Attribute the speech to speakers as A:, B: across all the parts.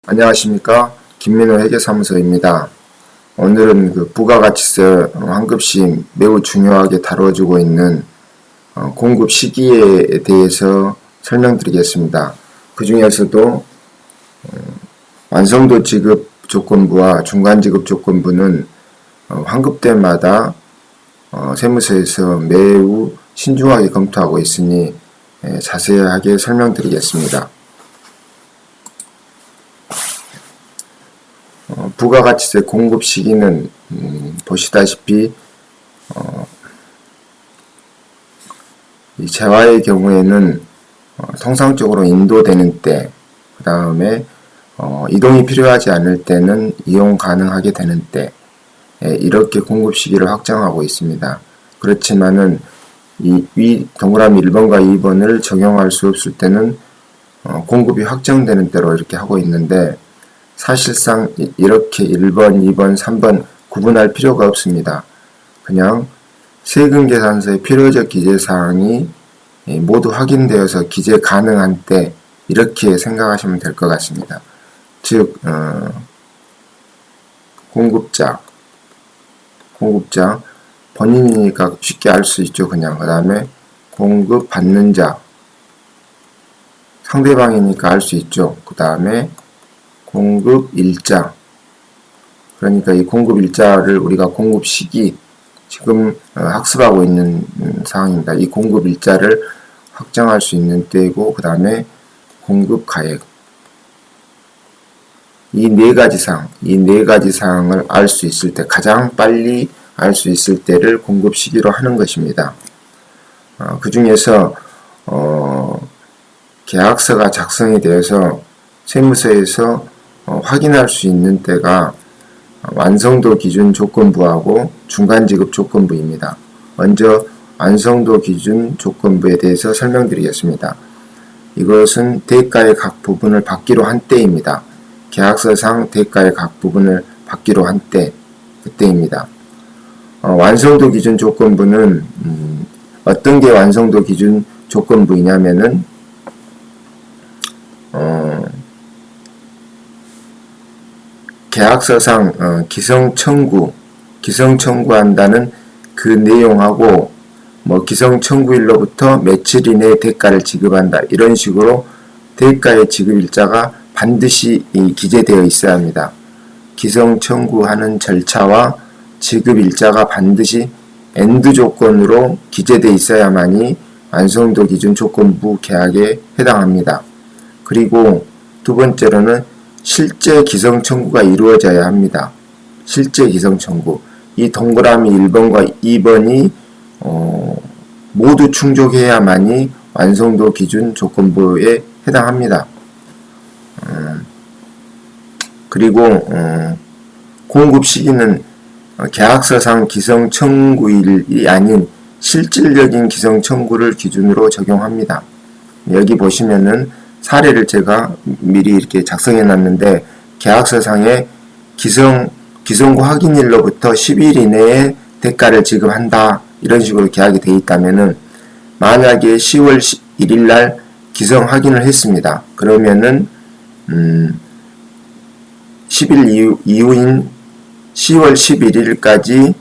A: 안녕하십니까. 김민호 회계사무소입니다. 오늘은 부가가치세 환급시 매우 중요하게 다뤄지고 있는 공급 시기에 대해서 설명드리겠습니다. 그 중에서도 완성도 지급 조건부와 중간 지급 조건부는 환급 때마다 세무서에서 매우 신중하게 검토하고 있으니 자세하게 설명드리겠습니다. 부가가치세 공급 시기는 보시다시피 이 재화의 경우에는 통상적으로 인도되는 때, 그 다음에 이동이 필요하지 않을 때는 이용 가능하게 되는 때, 이렇게 공급 시기를 확정하고 있습니다. 그렇지만은 이 동그라미 1번과 2번을 적용할 수 없을 때는 공급이 확정되는 때로 이렇게 하고 있는데, 사실상 이렇게 1번, 2번, 3번 구분할 필요가 없습니다. 그냥 세금계산서의 필요적 기재사항이 모두 확인되어서 기재 가능한 때 이렇게 생각하시면 될 것 같습니다. 즉 공급자 본인이니까 쉽게 알 수 있죠. 그냥 그 다음에 공급받는 자 상대방이니까 알 수 있죠. 그 다음에 공급일자, 그러니까 이 공급일자를 우리가 공급시기, 지금 학습하고 있는 상황입니다. 이 공급일자를 확정할 수 있는 때이고, 그 다음에 공급가액, 이 네 가지 사항을 알 수 있을 때, 가장 빨리 알 수 있을 때를 공급시기로 하는 것입니다. 그 중에서 계약서가 작성이 되어서 세무서에서 확인할 수 있는 때가 완성도 기준 조건부하고 중간지급 조건부입니다. 먼저 완성도 기준 조건부에 대해서 설명드리겠습니다. 이것은 대가의 각 부분을 받기로 한 때입니다. 계약서상 대가의 각 부분을 받기로 한 때, 그때입니다. 완성도 기준 조건부는 어떤 게 완성도 기준 조건부이냐면은 계약서상 기성청구한다는 그 내용하고 기성청구일로부터 며칠 이내에 대가를 지급한다, 이런 식으로 대가의 지급일자가 반드시 기재되어 있어야 합니다. 기성청구하는 절차와 지급일자가 반드시 엔드 조건으로 기재되어 있어야만이 완성도 기준 조건부 계약에 해당합니다. 그리고 두 번째로는 실제 기성청구가 이루어져야 합니다. 실제 기성청구. 이 동그라미 1번과 2번이 모두 충족해야만이 완성도 기준 조건부에 해당합니다. 그리고 공급 시기는 계약서상 기성청구일이 아닌 실질적인 기성청구를 기준으로 적용합니다. 여기 보시면은 사례를 제가 미리 이렇게 작성해 놨는데, 계약서상에 기성구 확인일로부터 10일 이내에 대가를 지급한다, 이런 식으로 계약이 되어 있다면은, 만약에 10월 1일 날 기성 확인을 했습니다. 그러면은 10일 이후인 10월 11일까지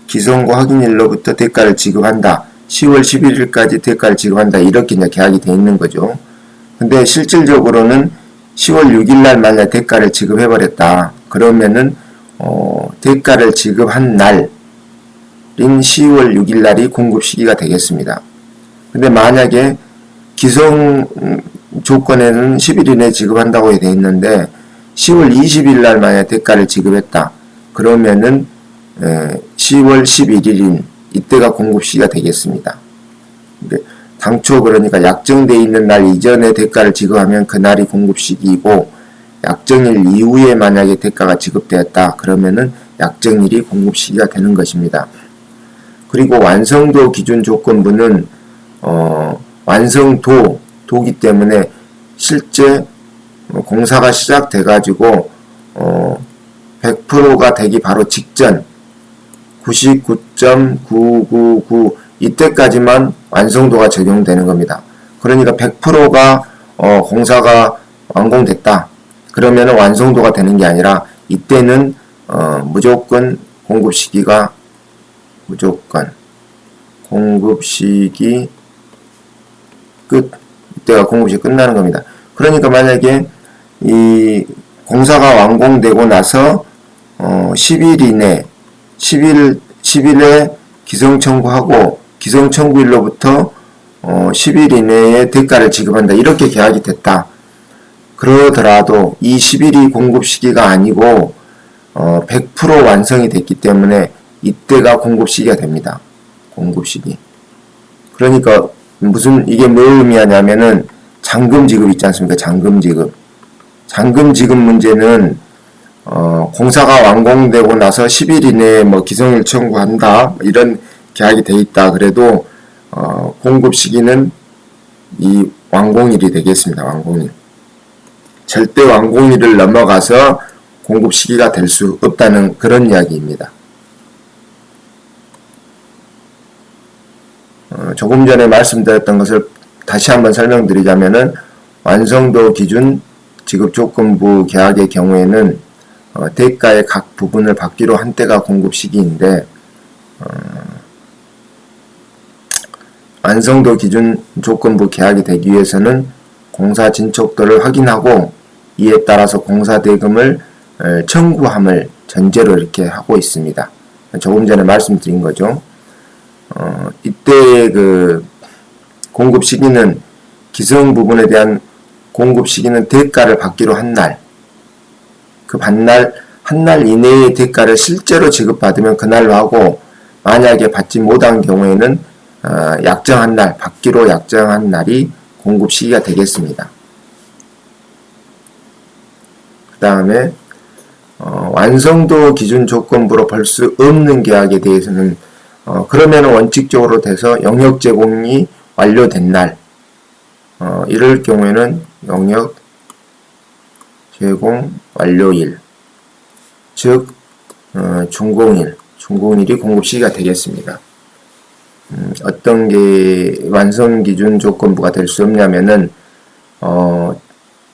A: 기성구 확인일로부터 대가를 지급한다, 10월 11일까지 대가를 지급한다, 이렇게 이제 계약이 되어 있는 거죠. 근데 실질적으로는 10월 6일날 만약 대가를 지급해버렸다, 그러면은 대가를 지급한 날인 10월 6일날이 공급 시기가 되겠습니다. 근데 만약에 기성 조건에는 10일 이내에 지급한다고 되어 있는데 10월 20일날 만약 대가를 지급했다, 그러면은 10월 11일인 이때가 공급 시기가 되겠습니다. 당초 그러니까 약정되어 있는 날 이전에 대가를 지급하면 그날이 공급 시기이고, 약정일 이후에 만약에 대가가 지급되었다, 그러면은 약정일이 공급 시기가 되는 것입니다. 그리고 완성도 기준 조건부는 완성도기 때문에 실제 공사가 시작돼 가지고 100%가 되기 바로 직전 99.999 이때까지만 완성도가 적용되는 겁니다. 그러니까 100%가 공사가 완공됐다. 그러면 완성도가 되는 게 아니라 이때는 무조건 공급 시기가 끝. 이때가 공급 시기 끝나는 겁니다. 그러니까 만약에 이 공사가 완공되고 나서 10일 이내 10일에 기성 청구하고 기성 청구일로부터 10일 이내에 대가를 지급한다. 이렇게 계약이 됐다. 그러더라도 이 10일이 공급 시기가 아니고 100% 완성이 됐기 때문에 이때가 공급 시기가 됩니다. 공급 시기. 그러니까 이게 뭘 의미하냐면은 잔금 지급 있지 않습니까? 잔금 지급. 잔금 지급 문제는 공사가 완공되고 나서 10일 이내에 뭐 기성일 청구한다. 이런 계약이 돼 있다. 그래도 공급 시기는 이 완공일이 되겠습니다. 완공일. 절대 완공일을 넘어가서 공급 시기가 될 수 없다는 그런 이야기입니다. 조금 전에 말씀드렸던 것을 다시 한번 설명드리자면은 완성도 기준 지급조건부 계약의 경우에는 대가의 각 부분을 받기로 한 때가 공급 시기인데 완성도 기준 조건부 계약이 되기 위해서는 공사 진척도를 확인하고 이에 따라서 공사 대금을 청구함을 전제로 이렇게 하고 있습니다. 조금 전에 말씀드린 거죠. 이때의 그 공급 시기는 기성 부분에 대한 공급 시기는 대가를 받기로 한 날, 한 날 이내의 대가를 실제로 지급받으면 그날로 하고, 만약에 받지 못한 경우에는 약정한 날, 받기로 약정한 날이 공급 시기가 되겠습니다. 그 다음에 완성도 기준 조건부로 볼 수 없는 계약에 대해서는 그러면 원칙적으로 돼서 영역 제공이 완료된 날, 이럴 경우에는 영역 제공 완료일, 즉 준공일이 공급 시기가 되겠습니다. 어떤 게 완성 기준 조건부가 될 수 없냐면은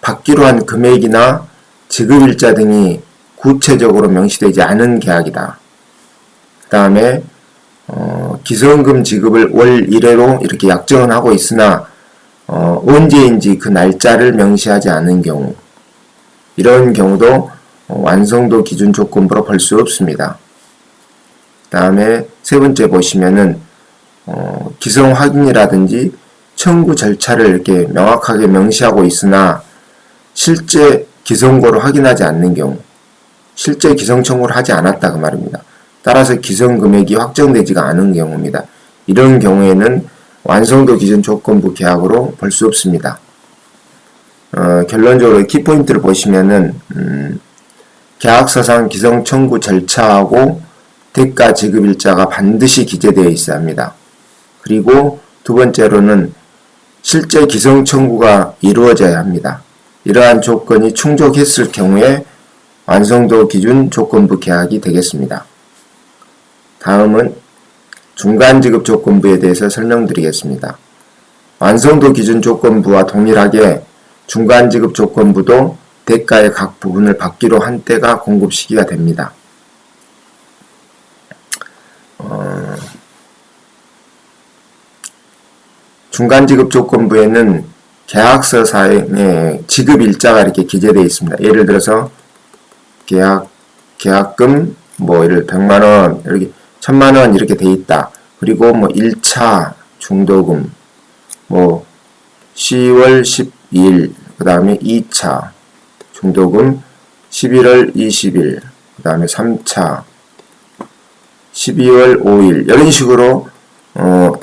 A: 받기로 한 금액이나 지급일자 등이 구체적으로 명시되지 않은 계약이다. 그 다음에 기성금 지급을 월 1회로 이렇게 약정은 하고 있으나 언제인지 그 날짜를 명시하지 않은 경우, 이런 경우도 완성도 기준 조건부로 볼 수 없습니다. 그 다음에 세 번째 보시면은 기성 확인이라든지 청구 절차를 이렇게 명확하게 명시하고 있으나 실제 기성고를 확인하지 않는 경우, 실제 기성 청구를 하지 않았다 그 말입니다. 따라서 기성 금액이 확정되지가 않은 경우입니다. 이런 경우에는 완성도 기준 조건부 계약으로 볼 수 없습니다. 결론적으로 키포인트를 보시면은 계약서상 기성 청구 절차하고 대가 지급일자가 반드시 기재되어 있어야 합니다. 그리고 두 번째로는 실제 기성 청구가 이루어져야 합니다. 이러한 조건이 충족했을 경우에 완성도 기준 조건부 계약이 되겠습니다. 다음은 중간지급 조건부에 대해서 설명드리겠습니다. 완성도 기준 조건부와 동일하게 중간지급 조건부도 대가의 각 부분을 받기로 한 때가 공급 시기가 됩니다. 중간지급 조건부에는 계약서상에 지급일자가 이렇게 기재되어 있습니다. 예를 들어서 계약금 예를 100만원, 이렇게 1000만원 이렇게 돼 있다. 그리고 1차 중도금 10월 12일, 그 다음에 2차 중도금 11월 20일, 그 다음에 3차 12월 5일, 이런 식으로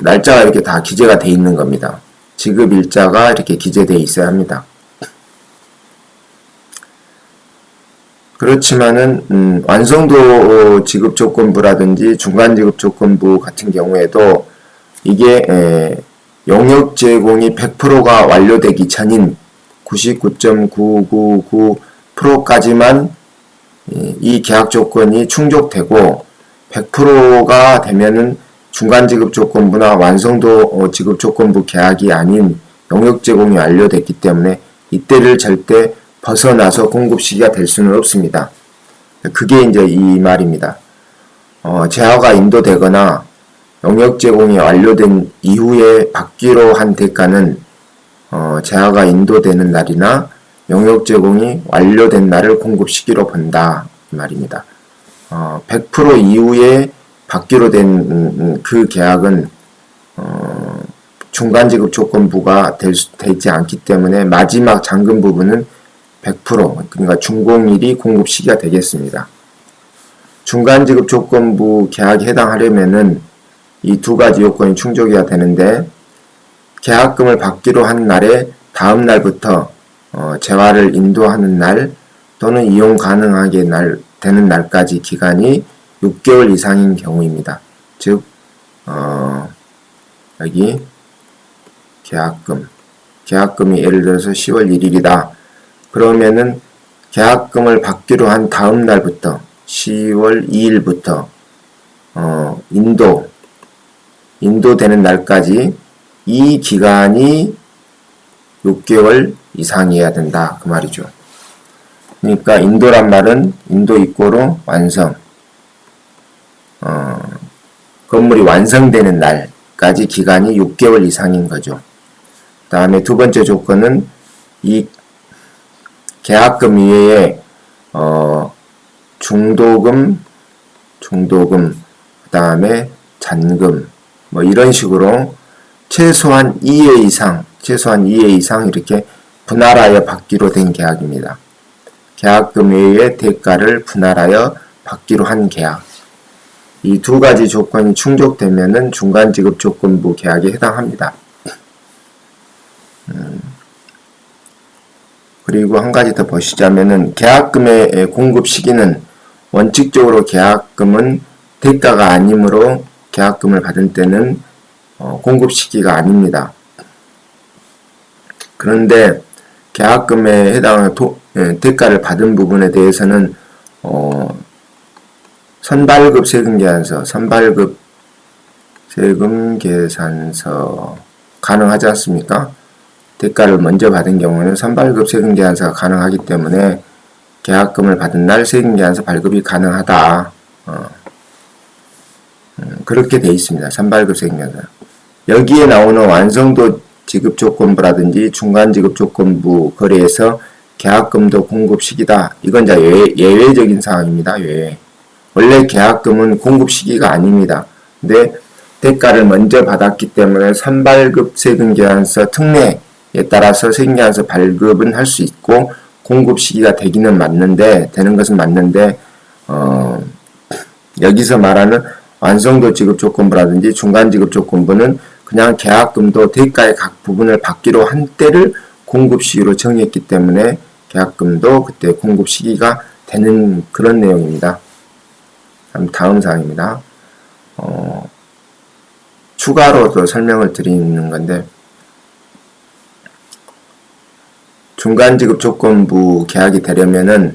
A: 날짜가 이렇게 다 기재가 돼 있는 겁니다. 지급일자가 이렇게 기재되어 있어야 합니다. 그렇지만은 완성도 지급조건부라든지 중간지급조건부 같은 경우에도 이게 용역 제공이 100%가 완료되기 전인 99.999%까지만 이 계약 조건이 충족되고 100%가 되면은 중간지급조건부나 완성도 지급조건부 계약이 아닌 용역 제공이 완료됐기 때문에 이때를 절대 벗어나서 공급 시기가 될 수는 없습니다. 그게 이제 이 말입니다. 재화가 인도되거나 용역 제공이 완료된 이후에 받기로 한 대가는 재화가 인도되는 날이나 용역 제공이 완료된 날을 공급 시기로 본다 이 말입니다. 100% 이후에 받기로 된 그 계약은 중간지급 조건부가 되지 않기 때문에 마지막 잔금 부분은 100% 그러니까 준공일이 공급 시기가 되겠습니다. 중간지급 조건부 계약에 해당하려면은 이 두 가지 요건이 충족해야 되는데 계약금을 받기로 한 날의 다음 날부터 재화를 인도하는 날 또는 이용 가능하게 되는 날까지 기간이 6개월 이상인 경우입니다. 즉 여기 계약금이 예를 들어서 10월 1일이다. 그러면은 계약금을 받기로 한 다음 날부터 10월 2일부터 인도되는 날까지 이 기간이 6개월 이상이어야 된다. 그 말이죠. 그러니까 인도란 말은 인도 입고로 완성. 건물이 완성되는 날까지 기간이 6개월 이상인 거죠. 그 다음에 두 번째 조건은 이 계약금 이외에 중도금, 그 다음에 잔금, 뭐 이런 식으로 최소한 2회 이상 이렇게 분할하여 받기로 된 계약입니다. 계약금 외의 대가를 분할하여 받기로 한 계약. 이 두 가지 조건이 충족되면은 중간지급 조건부 계약에 해당합니다. 그리고 한 가지 더 보시자면은 계약금의 공급 시기는 원칙적으로 계약금은 대가가 아니므로 계약금을 받은 때는 공급 시기가 아닙니다. 그런데 계약금에 해당하는 대가를 받은 부분에 대해서는 선발급 세금 계산서 가능하지 않습니까? 대가를 먼저 받은 경우에는 선발급 세금 계산서가 가능하기 때문에 계약금을 받은 날 세금 계산서 발급이 가능하다. 그렇게 되어 있습니다. 선발급 세금 계산서. 여기에 나오는 완성도 지급 조건부라든지 중간 지급 조건부 거래에서 계약금도 공급 시기다. 이건 이제 예외적인 상황입니다. 예외. 원래 계약금은 공급 시기가 아닙니다. 근데 대가를 먼저 받았기 때문에 선발급 세금 계산서 특례에 따라서 세금 계산서 발급은 할 수 있고 공급 시기가 되는 것은 맞는데 여기서 말하는 완성도 지급 조건부라든지 중간 지급 조건부는 그냥 계약금도 대가의 각 부분을 받기로 한 때를 공급 시기로 정했기 때문에 계약금도 그때 공급 시기가 되는 그런 내용입니다. 다음 사항입니다. 추가로 또 설명을 드리는 건데 중간지급 조건부 계약이 되려면은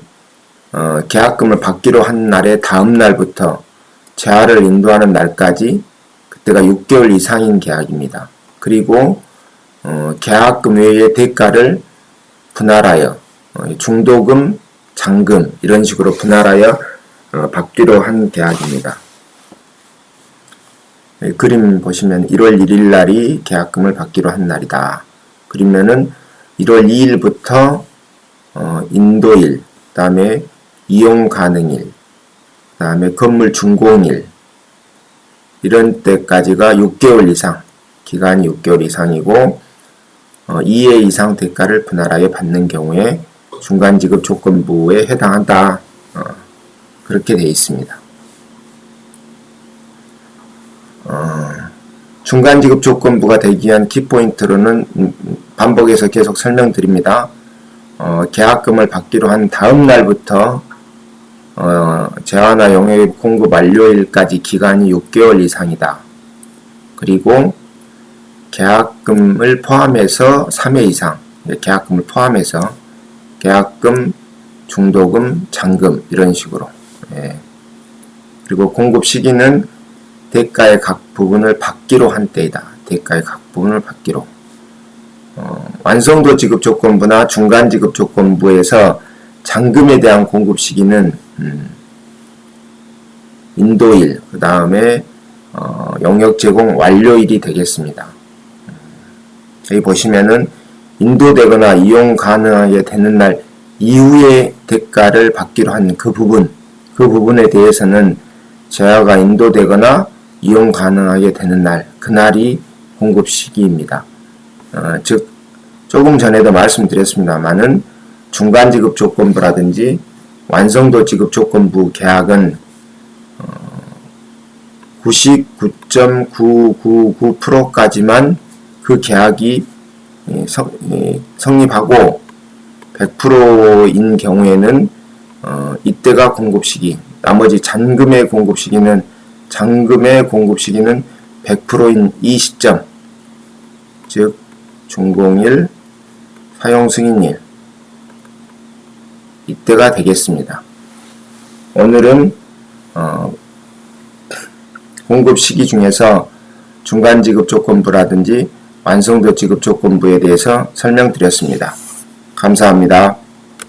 A: 계약금을 받기로 한 날의 다음 날부터 재화를 인도하는 날까지 그때가 6개월 이상인 계약입니다. 그리고 계약금 외의 대가를 분할하여 중도금, 잔금 이런 식으로 분할하여 받기로 한 계약입니다. 그림 보시면 1월 1일 날이 계약금을 받기로 한 날이다. 그러면은 1월 2일부터 인도일, 그 다음에 이용 가능일, 그 다음에 건물 준공일 이런 때까지가 6개월 이상, 기간이 6개월 이상이고 2회 이상 대가를 분할하여 받는 경우에 중간지급 조건부에 해당한다. 그렇게 되어 있습니다. 중간지급 조건부가 되기 위한 키포인트로는 반복해서 계속 설명드립니다. 계약금을 받기로 한 다음 날부터 재화나 용역 공급 완료일까지 기간이 6개월 이상이다. 그리고 계약금을 포함해서 3회 이상, 계약금을 포함해서 계약금, 중도금, 잔금 이런 식으로. 그리고 공급 시기는 대가의 각 부분을 받기로 한 때이다. 대가의 각 부분을 받기로. 완성도 지급 조건부나 중간 지급 조건부에서 잔금에 대한 공급 시기는 인도일, 그 다음에 영역 제공 완료일이 되겠습니다. 여기 보시면은 인도되거나 이용 가능하게 되는 날 이후에 대가를 받기로 한 그 부분에 대해서는 재화가 인도되거나 이용 가능하게 되는 날, 그날이 공급 시기입니다. 즉 조금 전에도 말씀드렸습니다만은 중간 지급 조건부라든지 완성도 지급 조건부 계약은 99.999%까지만 그 계약이 성립하고 100%인 경우에는 이때가 공급 시기, 나머지 잔금의 공급 시기는 100%인 이 시점, 즉 준공일, 사용 승인일, 이때가 되겠습니다. 오늘은 공급 시기 중에서 중간 지급 조건부라든지 완성도 지급 조건부에 대해서 설명드렸습니다. 감사합니다.